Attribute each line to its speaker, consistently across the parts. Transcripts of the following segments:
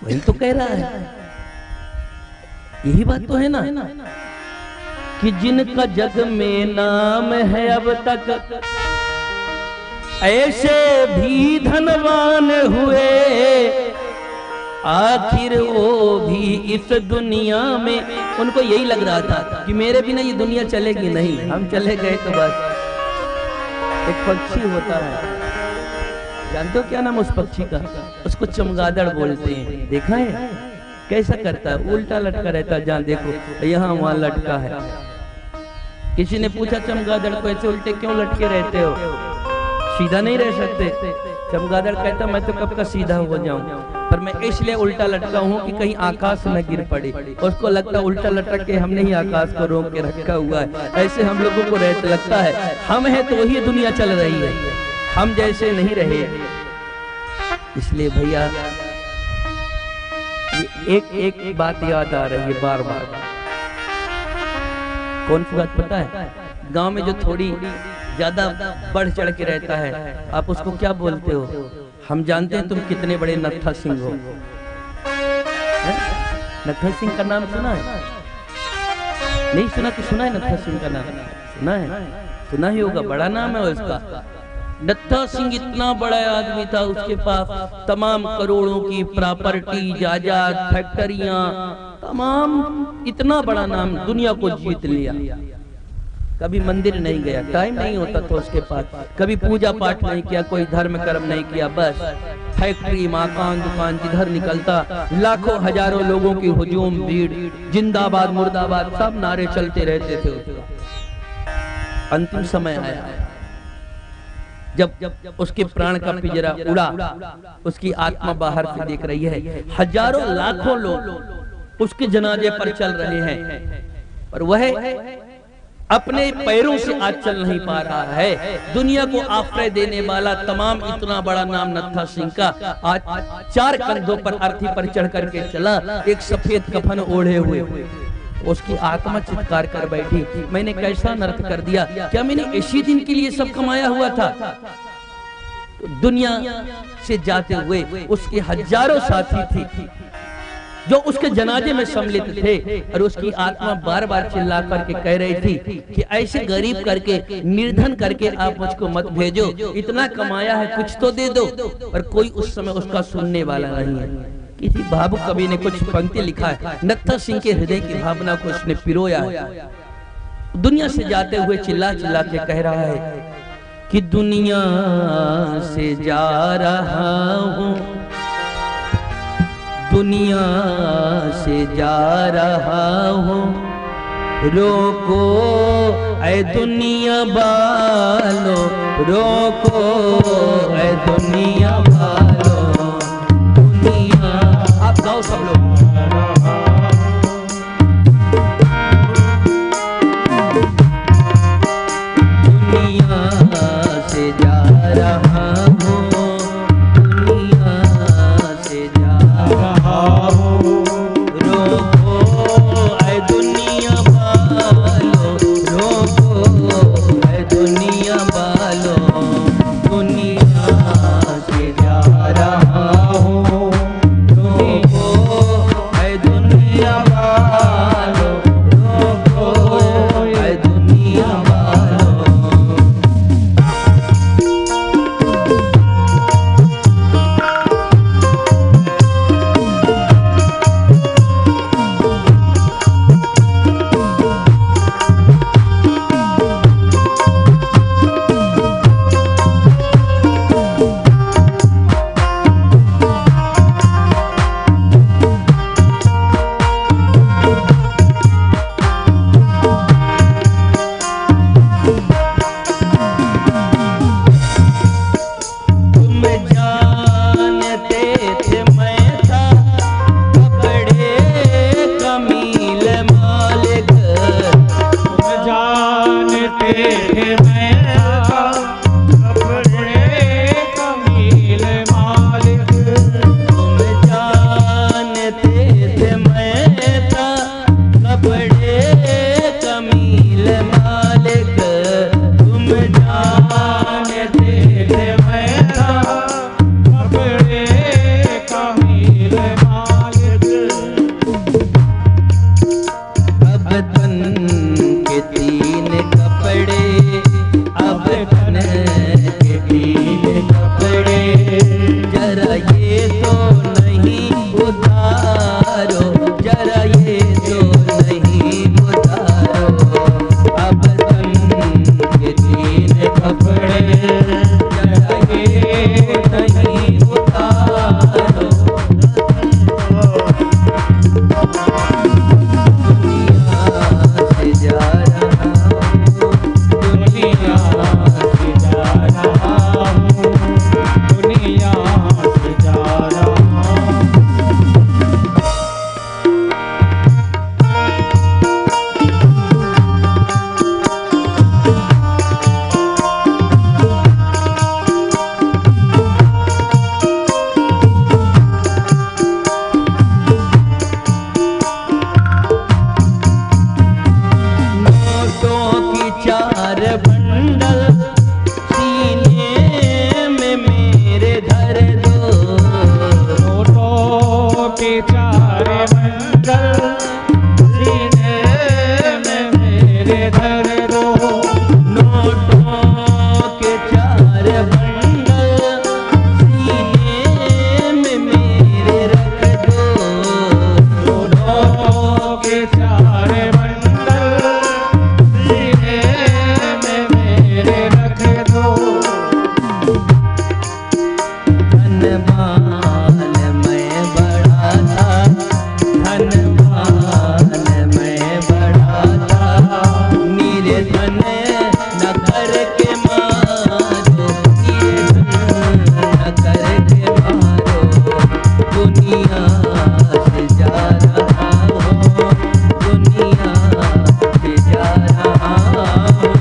Speaker 1: वही तो कह रहा है, यही बात तो है ना कि जिनका जग में नाम है अब तक, ऐसे भी धनवान हुए, आखिर वो भी इस दुनिया में। उनको यही लग रहा था कि मेरे बिना ये दुनिया चलेगी नहीं, हम चले गए तो बस। एक पक्षी होता है, जानते हो क्या नाम उस पक्षी का? उसको चमगादड़ बोलते हैं। देखा है कैसा करता है? उल्टा लटका रहता है, जहाँ देखो यहाँ वहां लटका है। किसी ने पूछा चमगादड़ को ऐसे उल्टे क्यों लटके रहते हो, सीधा नहीं रह सकते? चमगादड़ कहता मैं तो कब का सीधा हो जाऊं, पर मैं इसलिए उल्टा लटका हूं कि कहीं आकाश न गिर पड़े। उसको लगता उल्टा लटक के हमने ही आकाश को रोक के रखा हुआ है। ऐसे हम लोगों को लगता है हम हैं तो वही दुनिया चल रही है, हम जैसे नहीं रहे। इसलिए भैया एक बात याद आ रही है बार बार। कौन सी बात पता है? गांव में जो थोड़ी ज्यादा बढ़ चढ़ के रहता है, आप उसको क्या बोलते हो? हम जानते हैं तुम कितने बड़े नत्था सिंह हो। नत्था सिंह का नाम सुना है? नहीं सुना कि सुना है? नत्था सिंह का नाम सुना है? सुना ही होगा, बड़ा नाम है उसका। नत्था सिंह इतना बड़ा आदमी था, उसके पास तमाम करोड़ों की प्रॉपर्टी, जायदाद, फैक्ट्रियां, तमाम, इतना बड़ा नाम, दुनिया को जीत लिया। कभी मंदिर नहीं गया, टाइम नहीं होता था उसके पास, कभी पूजा पाठ नहीं किया, कोई धर्म कर्म नहीं किया, बस फैक्ट्री, मकान, दुकान, जिधर निकलता लाखों हजारों लोगों की हुजूम, भीड़, जिंदाबाद मुर्दाबाद, सब नारे चलते रहते थे उसका। अंतिम समय आया जब उसके प्राण का पिंजरा उड़ा, उसकी आत्मा बाहर से देख रही है, हजारों लाखों लोग उसके जनाजे पर चल रहे हैं, पर वह अपने पैरों से आज चल नहीं पा रहा है। दुनिया को आश्रय देने वाला तमाम इतना बड़ा नाम नत्था सिंह का आज 4 कंधों पर अर्थी पर चढ़ करके चला, एक सफेद कफन ओढ़े हुए। उसकी आत्मा चित्कार कर बैठी, मैंने कैसा नर्क कर दिया, क्या मैंने इसी दिन के लिए सब कमाया हुआ था? तो दुनिया से जाते हुए उसके हजारों साथी थी जो उसके जनाजे में सम्मिलित थे, और उसकी आत्मा बार बार चिल्ला करके कह रही थी कि ऐसे गरीब करके, निर्धन करके आप मुझको मत भेजो, इतना कमाया है कुछ तो दे दो। पर कोई उस समय उसका सुनने वाला नहीं है। किसी भावुक कवि ने कुछ पंक्ति लिखा है, नत्था सिंह के हृदय की भावना को उसने पिरोया है। दुनिया से जाते हुए चिल्ला चिल्ला के कह रहा है कि दुनिया से जा रहा हूँ, दुनिया से जा रहा हूँ, रोको ऐ दुनिया वालों, रोको ऐ दुनिया वालों। दुनिया, आप गाओ सब लोग। दुनिया से जा रहा हूँ, दुनिया से जा रहा हूँ, रोको ऐ दुनिया वालों, रोको ऐ दुनिया वालों। दुनिया से जा रहा हूँ, रोको जरा ये तो नहीं उतारो, जरा ये तो नहीं उतारो, अब तन के तीन कपड़े जरा ये नहीं उतारो। दुनिया से जा रहा हूँ, दुनिया से जा रहा हूँ, दुनिया से जा रहा हूँ। नोटों की चार बंडल सीने में मेरे धर दो,
Speaker 2: नोटों के चार बंडल सीने में मेरे धर दो,
Speaker 1: नोटों के चार बंडल सीने में मेरे रख दो,
Speaker 2: नोटों के चार बंडल सीने में मेरे रख दो।
Speaker 1: धनवान मैं बड़ा था, धनवान मैं बड़ा था, निर्धन न करके मारो, निर्धन न करके मारो, दुनिया से जा रहा हूँ, दुनिया से जा रहा हूँ।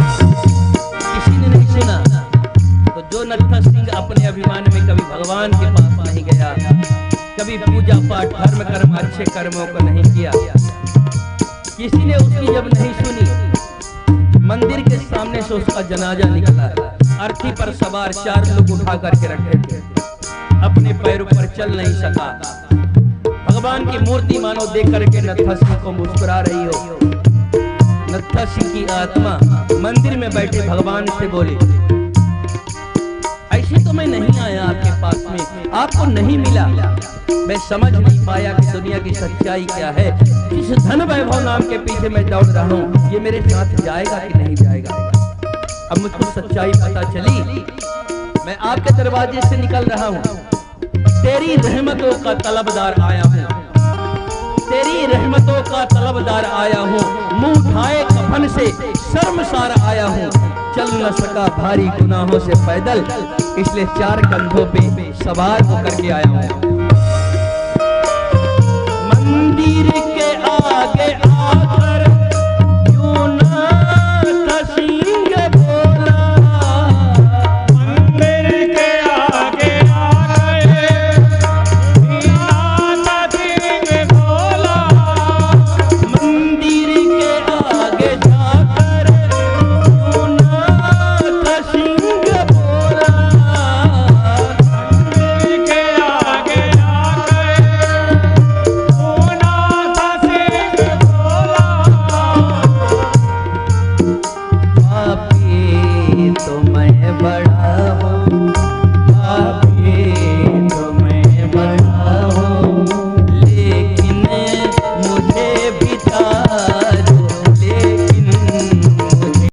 Speaker 1: किसी ने नहीं सुना तो जो नत्था सिंह अपने अभिमान में कभी भगवान के पास नहीं गया, कभी पूजा पाठ धर्म कर्म अच्छे कर्मों को नहीं किया, किसी ने उसकी जब नहीं सुनी, मंदिर के सामने से उसका जनाजा निकला, अर्थी पर सवार 4 लोग उठा करके रखे थे, अपने पैरों पर चल नहीं सका। भगवान की मूर्ति मानो देख करके नत्था सिंह को मुस्कुरा रही हो। नत्था सिंह की आत्मा मंदिर में बैठे भगवान से बोली, ऐसे तो मैं नहीं आया आपके पास में, आपको नहीं मिला, मैं समझ नहीं पाया कि दुनिया की सच्चाई क्या है, इस धन वैभव नाम के पीछे मैं दौड़ रहा हूँ, ये मेरे साथ जाएगा कि नहीं जाएगा। अब मुझको सच्चाई पता चली, मैं आपके दरवाजे से निकल रहा हूँ, तेरी रहमतों का तलबदार आया हूँ, तेरी रहमतों का तलबदार आया हूँ, मुंह उठाए कफन से शर्मसार आया हूँ, चल न सका भारी गुनाहों से पैदल, इसलिए 4 कंधों पे सवार होकर के आया हूँ।